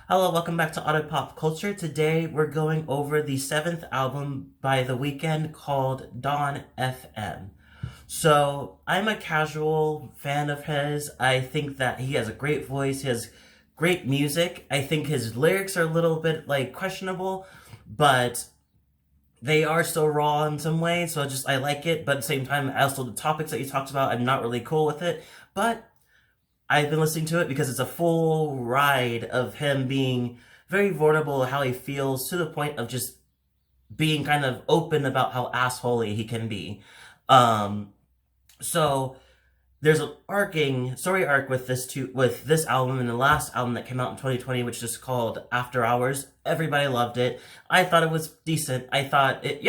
Hello, welcome back to Otter Pop Culture. Today we're going over the seventh album by The Weeknd called Dawn FM. So I'm a casual fan of his. I think that he has a great voice. He has great music. I think his lyrics are a little bit questionable, but they are still raw in some ways. So I like it. But at the same time, also the topics that he talks about, I'm not really cool with it. But I've been listening to it because it's a full ride of him being very vulnerable, how he feels, to the point of just being kind of open about how assholey he can be. Um, so there's an story arc with this album and the last album that came out in 2020, which is called After Hours. Everybody loved it. I thought it was decent. I thought it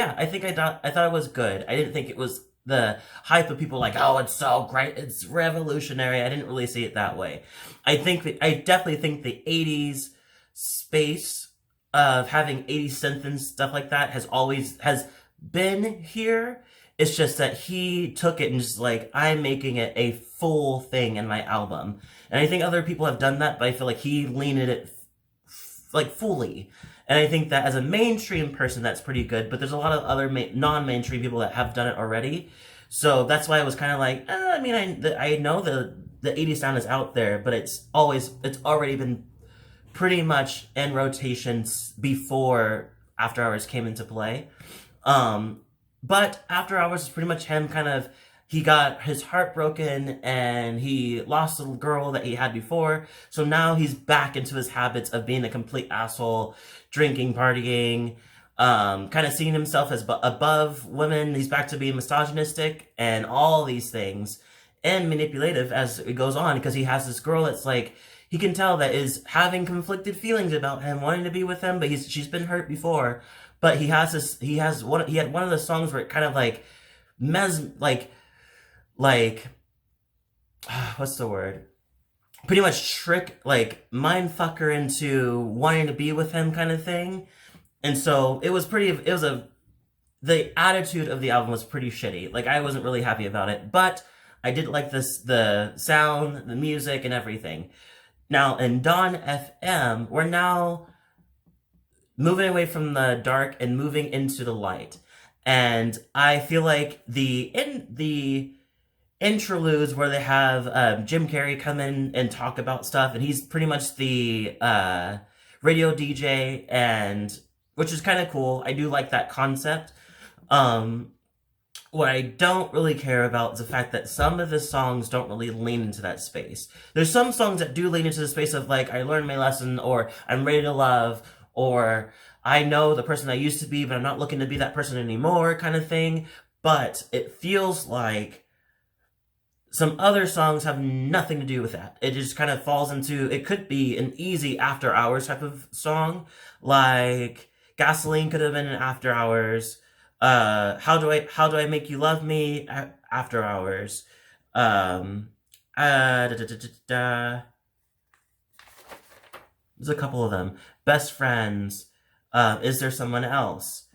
was good. I didn't think it was the hype of people like, oh, it's so great, it's revolutionary. I didn't really see it that way. I definitely think the 80s space of having 80s synth and stuff like that has been here. It's just that he took it and just like, I'm making it a full thing in my album. And I think other people have done that, but I feel like he leaned it fully. And I think that as a mainstream person, that's pretty good. But there's a lot of other non-mainstream people that have done it already. So that's why I was kind of like, I know the 80s sound is out there, but it's already been pretty much in rotation before After Hours came into play. But After Hours is pretty much him he got his heart broken and he lost the girl that he had before. So now he's back into his habits of being a complete asshole, drinking, partying, kind of seeing himself as above women. He's back to being misogynistic and all these things and manipulative as it goes on, because he has this girl that's like, he can tell that is having conflicted feelings about him, wanting to be with him, but she's been hurt before. But he had one of the songs where it kind of what's the word? Pretty much trick, mind fucker into wanting to be with him kind of thing. And so the attitude of the album was pretty shitty. Like, I wasn't really happy about it, but I did like the sound, the music, and everything. Now, in Dawn FM, we're now moving away from the dark and moving into the light. And I feel like the interludes where they have Jim Carrey come in and talk about stuff, and he's pretty much the radio DJ, and which is kind of cool. I do like that concept. What I don't really care about is the fact that some of the songs don't really lean into that space. There's some songs that do lean into the space of like, I learned my lesson, or I'm ready to love, or I know the person I used to be, but I'm not looking to be that person anymore kind of thing. But it feels like some other songs have nothing to do with that. It just kind of falls into, it could be an easy After Hours type of song. Like Gasoline could have been an After Hours. How do I make you love me? After Hours. Da, da, da, da, da. There's a couple of them. Best Friends. Is There Someone Else?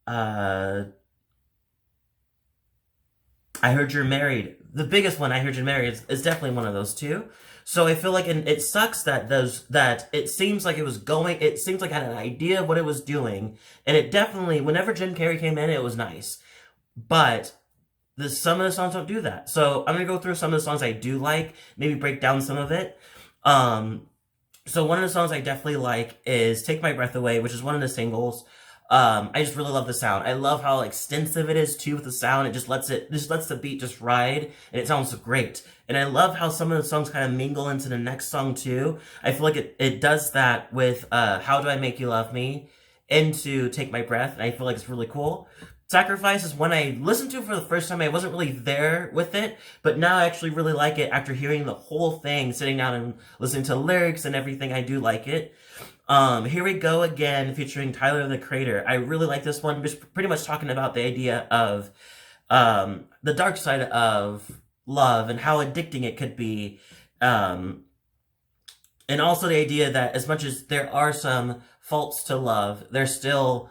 I Heard You're Married. The biggest one, I Heard You're Married, is definitely one of those two. So I feel like, and it sucks that it seems like it seems like it had an idea of what it was doing. And it definitely, whenever Jim Carrey came in, it was nice. But some of the songs don't do that. So I'm going to go through some of the songs I do like, maybe break down some of it. So one of the songs I definitely like is Take My Breath Away, which is one of the singles. I just really love the sound. I love how extensive it is too with the sound. It just lets the beat just ride, and it sounds great. And I love how some of the songs kind of mingle into the next song too. I feel like it does that with How Do I Make You Love Me into Take My Breath, and I feel like it's really cool. Sacrifice is one I listened to for the first time. I wasn't really there with it, but now I actually really like it after hearing the whole thing, sitting down and listening to lyrics and everything. I do like it. Here We Go Again, featuring Tyler, the Creator. I really like this one, just pretty much talking about the idea of the dark side of love and how addicting it could be. And also the idea that as much as there are some faults to love, there's still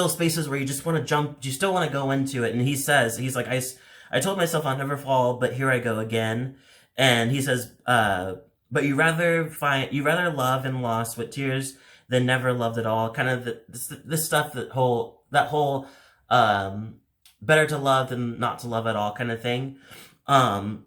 spaces where you just want to jump, you still want to go into it. And he's like, I told myself I'll never fall, but here I go again. And he says, but you rather love and lost with tears than never loved at all. Kind of this stuff that whole better to love than not to love at all kind of thing. Um,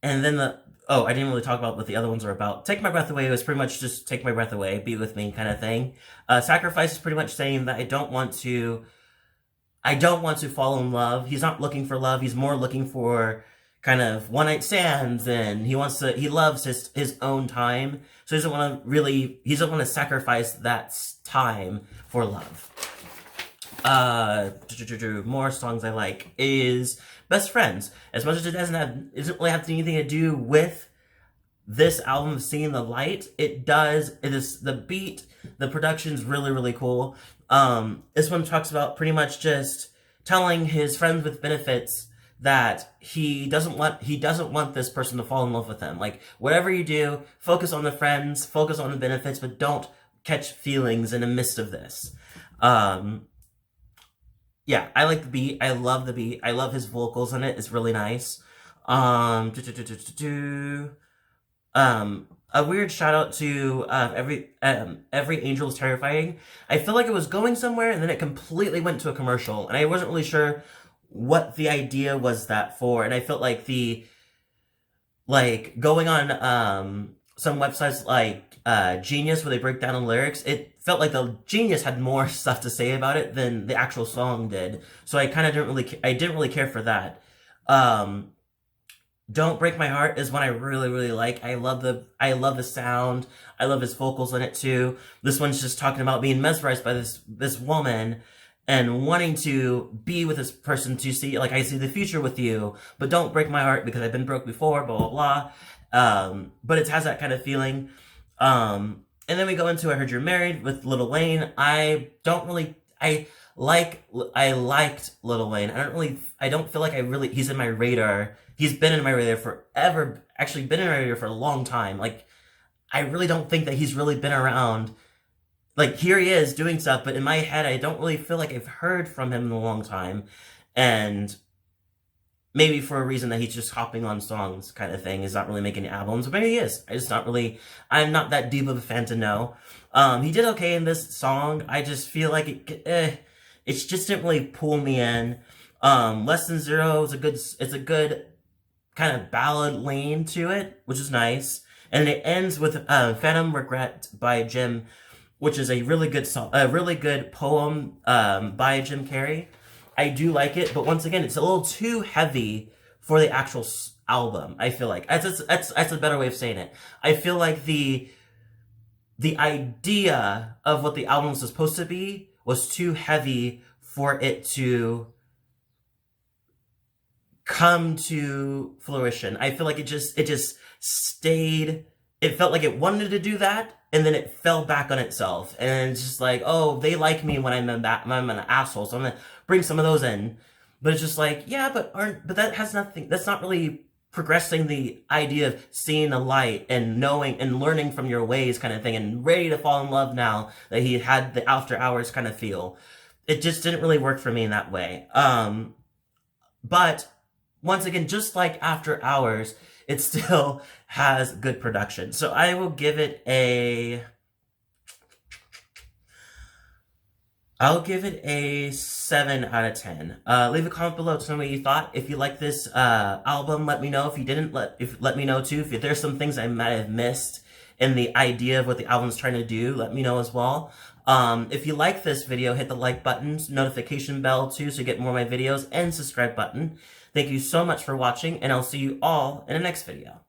and then I didn't really talk about what the other ones are about. Take My Breath Away was pretty much just take my breath away, be with me kind of thing. Sacrifice is pretty much saying that I don't want to fall in love. He's not looking for love. He's more looking for kind of one night stands, and he loves his own time. So he doesn't want to sacrifice that time for love. More songs I like is Best Friends. As much as it doesn't really have anything to do with this album, Seeing the Light, it does. It is the beat, the production's really, really cool. This one talks about pretty much just telling his friends with benefits that he doesn't want this person to fall in love with him. Like, whatever you do, focus on the friends, focus on the benefits, but don't catch feelings in the midst of this. Yeah, I like the beat. I love the beat. I love his vocals in it. It's really nice. A weird shout out to Every Angel is Terrifying. I feel like it was going somewhere and then it completely went to a commercial, and I wasn't really sure what the idea was that for. And I felt like going on some websites like Genius, where they break down the lyrics, it felt like the Genius had more stuff to say about it than the actual song did. So I kind of didn't really care for that. Don't Break My Heart is one I really, really like. I love the sound. I love his vocals in it too. This one's just talking about being mesmerized by this woman and wanting to be with this person to see, like, I see the future with you, but don't break my heart because I've been broke before, blah, blah, blah. But it has that kind of feeling. And then we go into I Heard You're Married with Lil Wayne. I liked Lil Wayne. I don't feel like he's in my radar. He's been in my radar forever, actually been in my radar for a long time. Like, I really don't think that he's really been around. Like, here he is doing stuff, but in my head, I don't really feel like I've heard from him in a long time. And maybe for a reason that he's just hopping on songs kind of thing, is not really making albums. But maybe he is. I'm not that deep of a fan to know. He did okay in this song. I just feel like it just didn't really pull me in. Less Than Zero is a good kind of ballad lean to it, which is nice. And it ends with Phantom Regret by Jim, which is a really good song, a really good poem by Jim Carrey. I do like it, but once again, it's a little too heavy for the actual album. I feel like that's a better way of saying it. I feel like the idea of what the album was supposed to be was too heavy for it to come to fruition. I feel like it just stayed. It felt like it wanted to do that, and then it fell back on itself. And it's just like, oh, they like me when I'm an asshole, so I'm gonna bring some of those in. But it's just like, yeah, but that has nothing. That's not really progressing the idea of seeing the light and knowing and learning from your ways kind of thing, and ready to fall in love now that he had the after hours kind of feel. It just didn't really work for me in that way. But once again, just like After Hours, it still has good production. So I will give it I'll give it a 7 out of 10. Leave a comment below to tell me what you thought. If you like this album, let me know. If you didn't, let me know too. If there's some things I might have missed in the idea of what the album's trying to do, let me know as well. If you like this video, hit the like button, notification bell too, so you get more of my videos, and subscribe button. Thank you so much for watching, and I'll see you all in the next video.